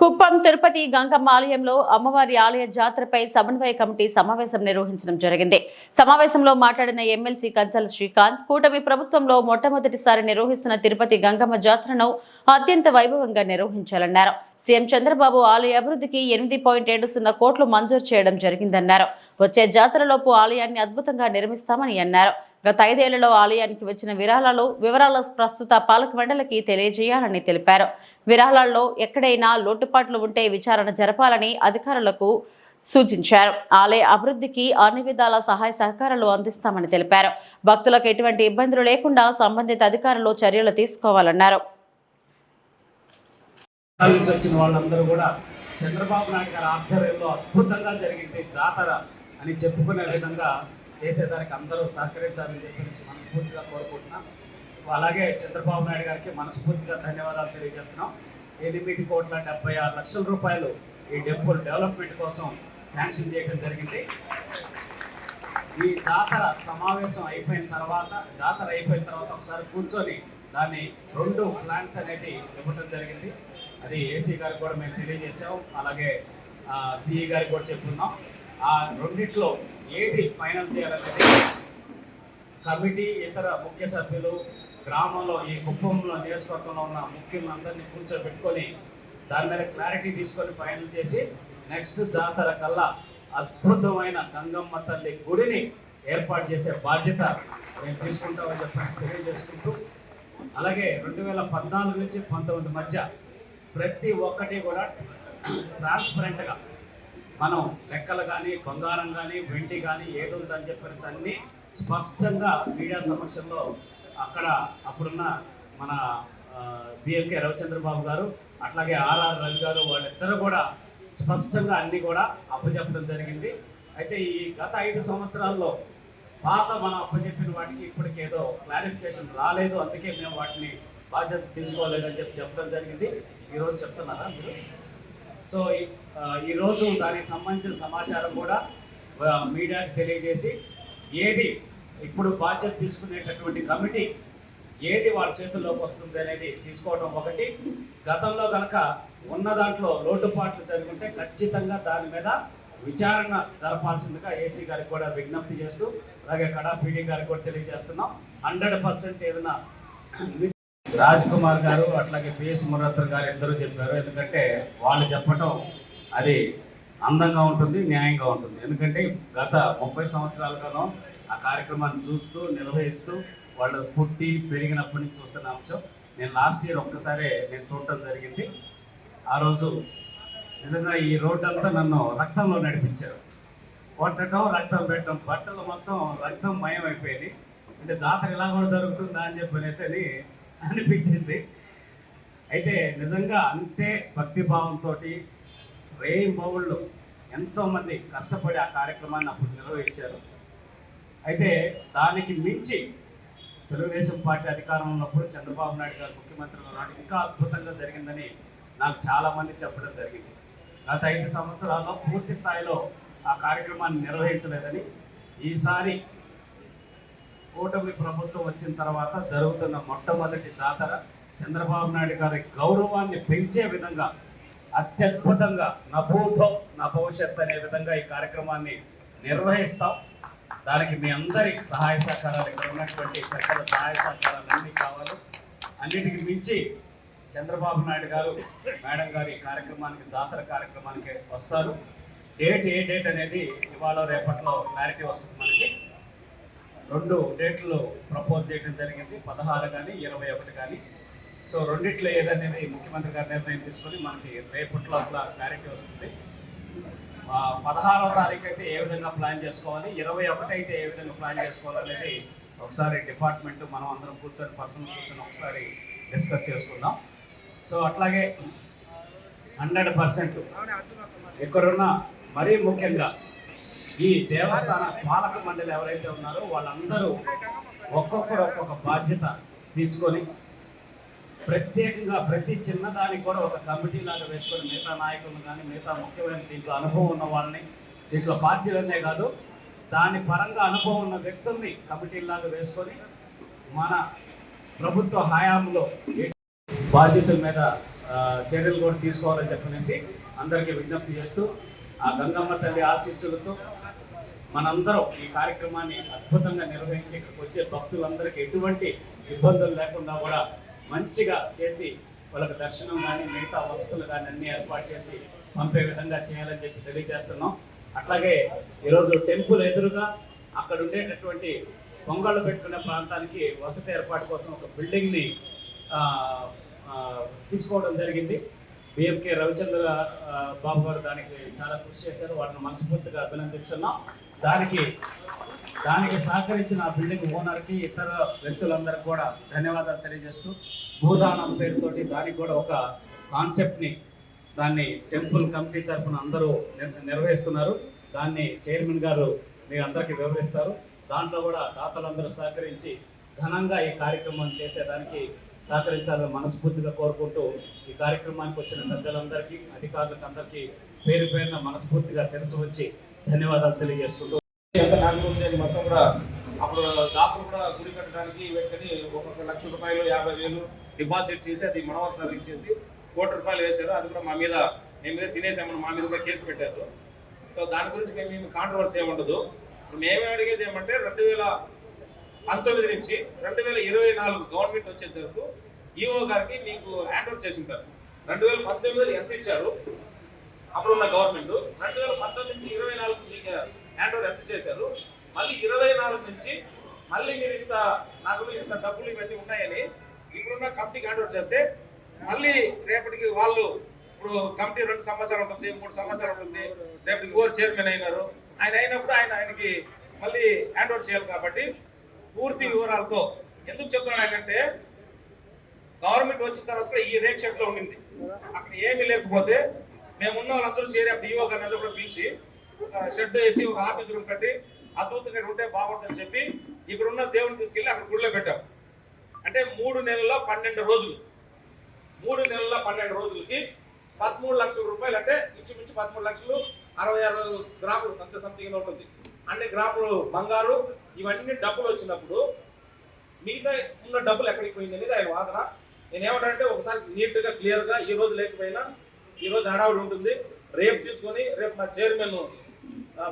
కుప్పం తిరుపతి గంగమ్మ ఆలయంలో అమ్మవారి ఆలయ జాతరపై సమన్వయ కమిటీ సమావేశం నిర్వహించడం జరిగింది. సమావేశంలో మాట్లాడిన ఎమ్మెల్సీ కంచల శ్రీకాంత్, కూటమి ప్రభుత్వంలో మొట్టమొదటిసారి నిర్వహిస్తున్న తిరుపతి గంగమ్మ జాతరను అత్యంత వైభవంగా నిర్వహించాలన్నారు. సీఎం చంద్రబాబు ఆలయ అభివృద్ధికి 8.70 కోట్లు మంజూరు చేయడం జరిగిందన్నారు. వచ్చే జాతరలోపు ఆలయాన్ని అద్భుతంగా నిర్మిస్తామని అన్నారు. గత 5 ఏళ్లలో ఆలయానికి వచ్చిన వివరాల ప్రస్తుత పాలక మండలికి తెలియజేయాలని తెలిపారు. విరాళాల్లో ఎక్కడైనా లోటుపాట్లు ఉంటే విచారణ జరపాలని అధికారులకు సూచించారు. ఆలయ అభివృద్ధికి అన్ని విధాల సహాయ సహకారాలు అందిస్తామని తెలిపారు. భక్తులకు ఎటువంటి ఇబ్బందులు లేకుండా సంబంధిత అధికారులు చర్యలు తీసుకోవాలన్నారు. వాళ్ళందరూ కూడా చంద్రబాబు నాయుడు గారి ఆధ్వర్యంలో అద్భుతంగా జరిగింది జాతర అని చెప్పుకునే విధంగా చేసేదానికి అందరూ సహకరించాలని చెప్పేసి మనస్ఫూర్తిగా కోరుకుంటున్నాం. అలాగే చంద్రబాబు నాయుడు గారికి మనస్ఫూర్తిగా ధన్యవాదాలు తెలియజేస్తున్నాం. 8,76,00,000 రూపాయలు ఈ టెంపుల్ డెవలప్మెంట్ కోసం శాంక్షన్ చేయడం జరిగింది. ఈ జాతర అయిపోయిన తర్వాత ఒకసారి కూర్చొని దాన్ని 2 ప్లాన్స్ అనేది ఇవ్వడం జరిగింది. అది ఏసీ గారికి కూడా మేము తెలియజేసాం, అలాగే సిఈ గారికి కూడా చెప్పుకున్నాం. ఆ రెండిట్లో ఏది ఫైనల్ చేయాలనేది కమిటీ, ఇతర ముఖ్య సభ్యులు, గ్రామంలో ఈ కుప్పంలో నియోజకవర్గంలో ఉన్న ముఖ్యులందరినీ కూర్చోబెట్టుకొని దాని మీద క్లారిటీ తీసుకొని ఫైనల్ చేసి నెక్స్ట్ జాతర కల్లా అద్భుతమైన గంగమ్మ తల్లి గుడిని ఏర్పాటు చేసే బాధ్యత మేము తీసుకుంటామని చెప్పి తెలియజేసుకుంటూ, అలాగే 2014 నుంచి 19 మధ్య ప్రతి ఒక్కటి కూడా ట్రాన్స్పరెంట్గా మనం లెక్కలు కానీ, బంగారం కానీ, వెండి కానీ ఏది ఉందని చెప్పేసి అన్నీ స్పష్టంగా మీడియా సమక్షంలో అప్పుడున్న మన బిఎల్కే రవిచంద్రబాబు గారు, అట్లాగే ఆర్ఆర్ రవి గారు, వాళ్ళిద్దరూ కూడా స్పష్టంగా అన్నీ కూడా అప్పచెప్పడం జరిగింది. అయితే ఈ గత 5 సంవత్సరాల్లో మనం అప్పచెప్పిన వాటికి ఇప్పటికి ఏదో క్లారిఫికేషన్ రాలేదు, అందుకే మేము వాటిని బాధ్యత తీసుకోలేదని చెప్పడం జరిగింది. ఈరోజు చెప్తున్నారా మీరు? సో ఈరోజు దానికి సంబంధించిన సమాచారం కూడా మీడియాకి తెలియజేసి ఏది ఇప్పుడు బాధ్యత తీసుకునేటటువంటి కమిటీ ఏది వాళ్ళ చేతుల్లోకి వస్తుంది అనేది తీసుకోవడం ఒకటి. గతంలో కనుక ఉన్న దాంట్లో లోటుపాట్లు జరుగుంటే ఖచ్చితంగా దాని మీద విచారణ జరపాల్సిందిగా ఏసీ గారికి కూడా విజ్ఞప్తి చేస్తూ, అలాగే కడా పీడీ గారికి కూడా తెలియజేస్తున్నాం. 100% ఏదైనా రాజ్ కుమార్ గారు అట్లాగే పిఎస్ మురత్ర గారు ఇద్దరు చెప్పారు. ఎందుకంటే వాళ్ళు చెప్పటం అది అందంగా ఉంటుంది, న్యాయంగా ఉంటుంది. ఎందుకంటే గత 30 సంవత్సరాలుగానో ఆ కార్యక్రమాన్ని చూస్తూ నిర్వహిస్తూ వాళ్ళు పుట్టి పెరిగినప్పటి నుంచి చూస్తున్న అంశం. నేను లాస్ట్ ఇయర్ ఒక్కసారే నేను చూడటం జరిగింది. ఆ రోజు నిజంగా ఈ రోడ్డు అంతా నన్ను రక్తంలో నడిపించారు. కొట్టడం, రక్తం పెట్టడం, బట్టలు మొత్తం రక్తం మయం అయిపోయింది. అంటే జాతర ఇలా కూడా జరుగుతుందా అని చెప్పనేసి అనిపించింది. అయితే నిజంగా అంతే భక్తిభావంతో రేయింబౌళ్ళు ఎంతోమంది కష్టపడి ఆ కార్యక్రమాన్ని అప్పుడు నిర్వహించారు. అయితే దానికి మించి తెలుగుదేశం పార్టీ అధికారంలో ఉన్నప్పుడు చంద్రబాబు నాయుడు గారు ముఖ్యమంత్రిగా ఉన్నప్పుడు ఇంకా అద్భుతంగా జరిగిందని నాకు చాలామంది చెప్పడం జరిగింది. గత 5 సంవత్సరాల్లో పూర్తి స్థాయిలో ఆ కార్యక్రమాన్ని నిర్వహించలేదని, ఈసారి కూటమి ప్రభుత్వం వచ్చిన తర్వాత జరుగుతున్న మొట్టమొదటి జాతర చంద్రబాబు నాయుడు గారి గౌరవాన్ని పెంచే విధంగా అత్యద్భుతంగా నభూతో నా భవిష్యత్ అనే విధంగా ఈ కార్యక్రమాన్ని నిర్వహిస్తాం. దానికి మీ అందరి సహాయ సహకారాలు, ఇక్కడ ఉన్నటువంటి పెద్దల సహాయ సహకారాలు అన్నీ కావాలి. అన్నిటికీ మించి చంద్రబాబు నాయుడు గారు, మేడం గారు ఈ కార్యక్రమానికి, జాతర కార్యక్రమానికి వస్తారు. ఏ డేట్ అనేది ఇవాళ రేపట్లో క్లారిటీ వస్తుంది. మనకి 2 డేట్లు ప్రపోజ్ చేయడం జరిగింది, 16 కానీ 21 కానీ. సో రెండిట్లో ఏదనేది ముఖ్యమంత్రి గారు నిర్ణయం తీసుకొని మనకి రేపట్లో క్లారిటీ వస్తుంది. 16వ తారీఖు అయితే ఏ విధంగా ప్లాన్ చేసుకోవాలి, 21 అయితే ఏ విధంగా ప్లాన్ చేసుకోవాలనేది ఒకసారి డిపార్ట్మెంట్ మనం అందరం కూర్చొని ఒకసారి డిస్కస్ చేసుకుందాం. సో అట్లాగే 100% ఇక్కడున్న మరీ ముఖ్యంగా ఈ దేవస్థాన పాలక మండలి ఎవరైతే ఉన్నారో వాళ్ళందరూ ఒక్కొక్కరు ఒక్కొక్క బాధ్యత తీసుకొని ప్రత్యేకంగా ప్రతి చిన్నదానికి కూడా ఒక కమిటీ లాగా వేసుకొని మిగతా నాయకులను కానీ, మిగతా ముఖ్యమైన దీంట్లో అనుభవం ఉన్న వాళ్ళని, దీంట్లో పార్టీలనే కాదు దాని పరంగా అనుభవం ఉన్న వ్యక్తుల్ని కమిటీలాగా వేసుకొని మన ప్రభుత్వ హయాంలో బాధ్యతల మీద చర్యలు కూడా తీసుకోవాలని చెప్పనేసి అందరికీ విజ్ఞప్తి చేస్తూ ఆ గంగమ్మ తల్లి ఆశీస్సులతో మనందరం ఈ కార్యక్రమాన్ని అద్భుతంగా నిర్వహించి ఇక్కడికి వచ్చే భక్తులందరికీ ఎటువంటి ఇబ్బందులు లేకుండా కూడా మంచిగా చేసి వాళ్ళకి దర్శనం కానీ మిగతా వసతులు కానీ అన్ని ఏర్పాటు చేసి పంపే విధంగా చేయాలని చెప్పి తెలియజేస్తున్నాం. అట్లాగే ఈరోజు టెంపుల్ ఎదురుగా అక్కడ ఉండేటటువంటి పొంగళ్ళు పెట్టుకునే ప్రాంతానికి వసతి ఏర్పాటు కోసం ఒక బిల్డింగ్ని తీసుకోవడం జరిగింది. బిఎంకే రవిచంద్ర బాబు గారు దానికి చాలా కృషి చేశారు. వాటిని మనస్ఫూర్తిగా అభినందిస్తున్నాం. దానికి సహకరించిన ఆ బిల్డింగ్ ఓనర్కి ఇతర వ్యక్తులందరికీ కూడా ధన్యవాదాలు తెలియజేస్తూ భూదానం పేరుతోటి దానికి కూడా ఒక కాన్సెప్ట్ని దాన్ని టెంపుల్ కమిటీ తరఫున అందరూ నిర్వహిస్తున్నారు. దాన్ని చైర్మన్ గారు మీ అందరికీ వివరిస్తారు. దాంట్లో కూడా దాతలందరూ సహకరించి ఘనంగా ఈ కార్యక్రమం చేసేదానికి సహకరించాలని మనస్ఫూర్తిగా కోరుకుంటూ ఈ కార్యక్రమానికి వచ్చిన పెద్దలందరికీ అధికారులకు అందరికీ పేరు పేరున మనస్ఫూర్తిగా శిరస్సు వచ్చి ధన్యవాదాలు తెలియజేసుకుంటూ మొత్తం కూడా అప్పుడు దాతలు కూడా గుడి కట్టడానికి వెంటనే ఒక్కొక్క ₹1,00,000 50,000 డిపాజిట్ చేసి అది మనోహర్ సార్ ఇచ్చేసి ₹1,00,00,000 వేశారు. అది కూడా మా మీద తినేసామని మా మీద కూడా కేసు పెట్టారు. సో దాని గురించి మేము కాంట్రవర్సీ ఏముండదు. ఇప్పుడు మేమే అడిగేది ఏమంటే 2019 నుంచి 2024 గవర్నమెంట్ వచ్చేంత వరకు ఈఓ గారికి మీకు హ్యాండ్ ఓవర్ చేసి ఉంటారు. 2019లో ఎంత ఇచ్చారు అప్పుడున్న గవర్నమెంట్, 2019 నుంచి 24 మీకు హ్యాండ్ ఓవర్ ఎంత చేశారు, మళ్ళీ 24 నుంచి మళ్ళీ మీరు ఇంత నగలు ఇంత డబ్బులు ఇవన్నీ ఉన్నాయని ఇప్పుడున్న కమిటీకి హ్యాండ్ ఓవర్ చేస్తే మళ్ళీ రేపటికి వాళ్ళు ఇప్పుడు కమిటీ 2 సంవత్సరాలు ఉంటుంది, 3 సంవత్సరాలు ఉంటుంది, రేపటికి ఓవర్ చైర్మన్ అయినారు. ఆయన అయినప్పుడు ఆయనకి మళ్ళీ హ్యాండ్ ఓవర్ చేయాలి. కాబట్టి పూర్తి వివరాలతో ఎందుకు చెప్తున్నానంటే గవర్నమెంట్ వచ్చిన తర్వాత కూడా ఈ రేక్ షెడ్ లో ఉండింది. అక్కడ ఏమీ లేకపోతే మేమున్న వాళ్ళందరూ చేరి డిఓ గారిని కూడా పిలిచి షెడ్ వేసి ఒక ఆఫీస్ రూమ్ కట్టి అద్భుతంగా ఉంటే బాగుంటుందని చెప్పి ఇక్కడ ఉన్న దేవుని తీసుకెళ్లి అక్కడ గుడిలో పెట్టాం. అంటే 3 నెలల్లో 12 రోజులు, 3 నెలల్లో 12 రోజులకి ₹13 లక్షలు అంటే ఇంచుమించు 13 లక్షలు 66 గ్రాములు అంత సంథింగ్ ఉంటుంది. అన్ని గ్రాములు బంగారు ఇవన్నీ డబ్బులు వచ్చినప్పుడు మిగతా ఉన్న డబ్బులు ఎక్కడికి పోయింది అనేది ఆయన వాదన. నేనేమంటానంటే ఒకసారి నీట్గా క్లియర్గా ఈ రోజు లేకపోయినా ఈ రోజు హడావుడి ఉంటుంది, రేపు తీసుకొని రేపు మా చైర్మన్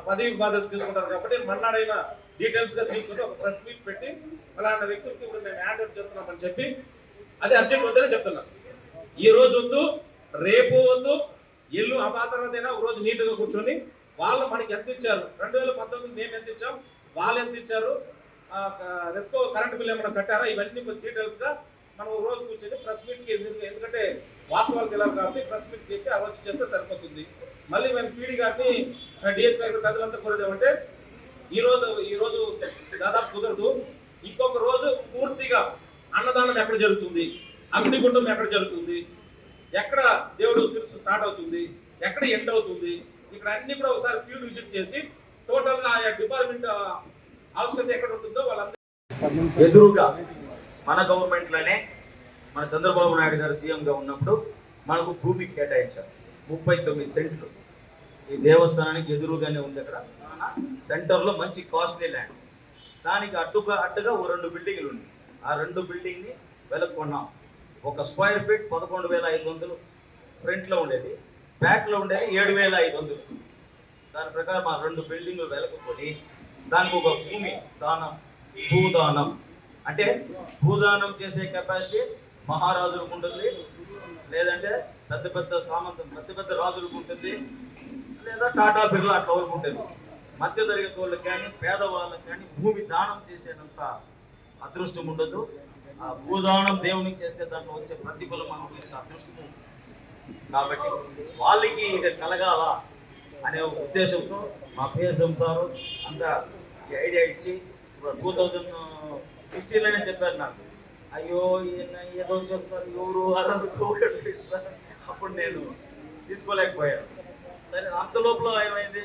పదవి బాధ్యత తీసుకుంటారు కాబట్టి మన్నాడైనా డీటెయిల్స్గా తీసుకుని ఒక ప్రెస్ మీట్ పెట్టి అలాంటి వ్యక్తులకి ఇప్పుడు మేము హ్యాండ్ ఓవర్ చేస్తున్నామని చెప్పి అది అర్జెంట్ వద్దనే చెప్తున్నాను. ఈ రోజు వద్దు, రేపు వద్దు, ఇల్లు అపాతరమైనా ఒక రోజు నీట్గా కూర్చొని వాళ్ళు మనకి ఎంత ఇచ్చారు, 2019 మేము ఎంత ఇచ్చాం, వాళ్ళు ఎంత ఇచ్చారు, రెస్కో కరెంట్ బిల్ ఏమైనా కట్టారా, ఇవన్నీ డీటెయిల్స్గా మనం ఒక రోజు కూర్చొని ప్రెస్ మీట్కి ఎందుకంటే వాస్తవాలు తెలియాలి కాబట్టి ప్రెస్ మీట్ చెప్పి ఆ రోజు చేస్తే సరిపోతుంది. మళ్ళీ మేము పీడీ గారిని డిఎస్పీ గారి పెద్దలంతా కోరేదేమంటే ఈ రోజు దాదాపు కుదరదు, ఇంకొక రోజు పూర్తిగా అన్నదానం ఎక్కడ జరుగుతుంది, అగ్నిగుండం ఎక్కడ జరుగుతుంది, ఎక్కడ దేవుడు శిరస్సు స్టార్ట్ అవుతుంది, ఎక్కడ ఎండ్ అవుతుంది, ఇక్కడ అన్ని కూడా ఒకసారి ఫీల్డ్ విజిట్ చేసి టోటల్గా ఆయా డిపార్ట్మెంట్ అవసరం ఎక్కడ ఉంటుందో వాళ్ళందరూ ఎదురుగా మన గవర్నమెంట్లోనే మన చంద్రబాబు నాయుడు గారు సీఎంగా ఉన్నప్పుడు మనకు భూమి కేటాయించారు 39 సెంట్లు. ఈ దేవస్థానానికి ఎదురుగానే ఉంది. అక్కడ సెంటర్లో మంచి కాస్ట్లీ ల్యాండ్. దానికి అడ్డుగా ఓ 2 బిల్డింగ్లు ఉన్నాయి. ఆ 2 బిల్డింగ్ని వెలకొన్నాం. ఒక స్క్వేర్ ఫీట్ 11,500 ఫ్రంట్లో ఉండేది, బ్యాక్లో ఉండేది 7,500. దాని ప్రకారం ఆ 2 బిల్డింగ్లు వెలకొని దానికి ఒక భూమి దానం, భూదానం అంటే భూదానం చేసే కెపాసిటీ మహారాజులకు ఉంటుంది, లేదంటే పెద్ద పెద్ద రాజులకు ఉంటుంది, లేదా టాటా బిర్లా అట్లా వాళ్ళకు ఉంటుంది. మధ్య తరగతి వాళ్ళకి కానీ పేదవాళ్ళకి కానీ భూమి దానం చేసేంత అదృష్టం ఉండదు. ఆ భూదానం దేవునికి చేస్తే దాంట్లో వచ్చే ప్రతిఫలం మనకు వచ్చే అదృష్టం. కాబట్టి వాళ్ళకి ఇది కలగాల అనే ఉద్దేశంతో మా పిఎస్ఎం సారు అంతా ఈ ఐడియా ఇచ్చి 2016లోనే చెప్పారు నాకు. అయ్యో ఏదో చెప్తారు ఎవరు అరవై సార్, అప్పుడు నేను తీసుకోలేకపోయాను. సరే అంత లోపల ఏమైంది,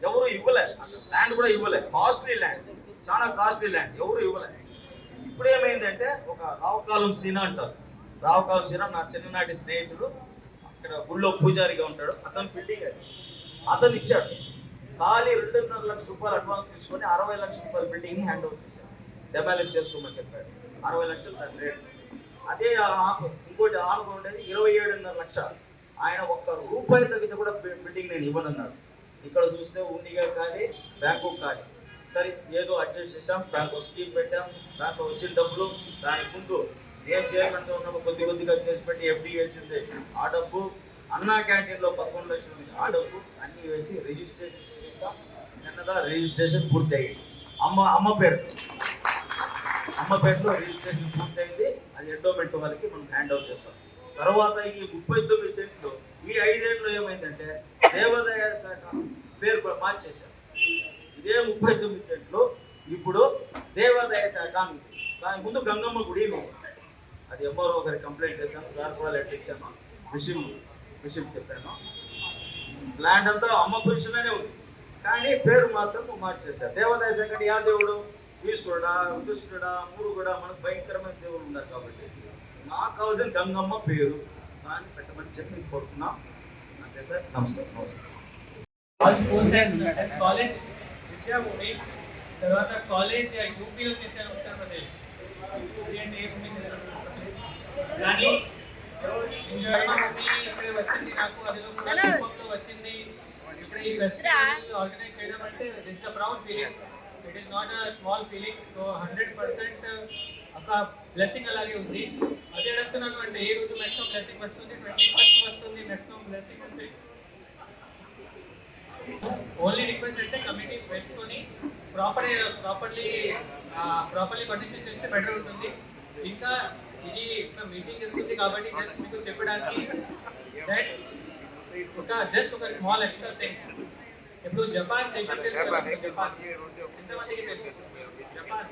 ఎవరు ఇవ్వలే, ల్యాండ్ కూడా ఇవ్వలే, కాస్ట్లీ ల్యాండ్, చాలా కాస్ట్లీ ల్యాండ్, ఎవరు ఇవ్వలే. ఇప్పుడు ఏమైందంటే ఒక రావుకాలం సీన అంటారు, రావుకాలం సీన నా చిన్ననాటి స్నేహితుడు, ఇక్కడ గుళ్ళో పూజారిగా ఉంటాడు, అతను బిల్డింగ్ అది అతను ఇచ్చాడు. ఖాళీ ₹2.5 లక్షలు అడ్వాన్స్ తీసుకొని 60 లక్షల బిల్డింగ్ని హ్యాండ్ ఓవర్ చేశాడు. డెమాలిష్ చేసుకోమని చెప్పాడు. 60 లక్షలు దాని రేట్. అదే ఇంకోటి ఆనుకో ఉండేది 27.5 లక్షలు. ఆయన ఒక్క రూపాయి తగ్గితే కూడా బిల్డింగ్ నేను ఇవ్వనన్నాడు. ఇక్కడ చూస్తే ఉండిగా కానీ బ్యాంకు కానీ సరే ఏదో అడ్జస్ట్ చేసాం, దానికి స్కీమ్ పెట్టాం, దాంట్లో వచ్చిన డబ్బులు దానికి ముందు నేను చైర్మన్గా ఉన్నప్పుడు కొద్దిగా చేసి పెట్టి ఎఫ్డీ వేసింది ఆ డబ్బు, అన్నా క్యాంటీన్లో 11 లక్షలు ఉంది ఆ డబ్బు అన్నీ వేసి రిజిస్ట్రేషన్ చేస్తాం. నిన్నదా రిజిస్ట్రేషన్ పూర్తయింది. అమ్మ పేరులో రిజిస్ట్రేషన్ పూర్తయింది. అది ఎండోమెంట్ వాళ్ళకి మనం హ్యాండ్ ఓవర్ చేస్తాం. తర్వాత ఈ 39 సెంట్లు ఈ 5 ఏళ్ళు ఏమైందంటే దేవాదాయ శాఖ పేరు కూడా మార్చేశారు. ఇదే 39 సెంట్లు ఇప్పుడు దేవాదాయ శాఖ దాని ముందు గంగమ్మ గుడి ఉంది. అది ఎంఆర్ఓ గారికి కంప్లైంట్ చేశాను, సార్ కూడా లెటర్ ఇచ్చాను, విషయం చెప్పాను. ల్యాండ్ అంతా అమ్మ పొజిషన్లోనే ఉంది కానీ పేరు మాత్రం మార్చేశారు. దేవాదాయ శాఖ అంటే యా దేవుడు ఈశ్వరుడా కృష్ణుడా మూడు కూడా మనకు భయంకరమైన దేవుడు ఉన్నారు కాబట్టి నాకు కావాల్సిన గంగమ్మ పేరు దాన్ని పెట్టమని చెప్పి మీకు కోరుతున్నాం. అంతే సార్. నమస్కారం. కాలేజ్ విద్యాభూమి తర్వాత కాలేజ్ యూపీలో చేశాను ఉత్తరప్రదేశ్. కానీ ఇక్కడ వచ్చింది నాకు అదిలో వచ్చింది. ఇక్కడ ఈ ఫెస్టివల్ ఆర్గనైజ్ చేయడం అంటే it's a proud feeling. It is not a small feeling. So 100% ఒక బ్లెస్సింగ్ అలాగే ఉంది. అదే అడుగుతున్నాను అంటే ఏ రోజు మ్యాక్సిమం బ్లెస్సింగ్ వస్తుంది, 21st వస్తుంది మ్యాక్సిమం బ్లెస్సింగ్ అంటే ఓన్లీ రిక్వెస్ట్ అంటే కమిటీ పెంచుకొని ప్రాపర్లీ కండిషన్ చేస్తే బెటర్ ఉంటుంది. ఇంకా ఇది మీటింగ్ జరుగుతుంది కాబట్టి జస్ట్ మీకు చెప్పడానికి జస్ట్ ఒక స్మాల్ ఎక్స్ట్రా థింగ్. ఇప్పుడు జపాన్ దేశం తెలుసు, జపాన్ ఎంతమందికి తెలుసు? జపాన్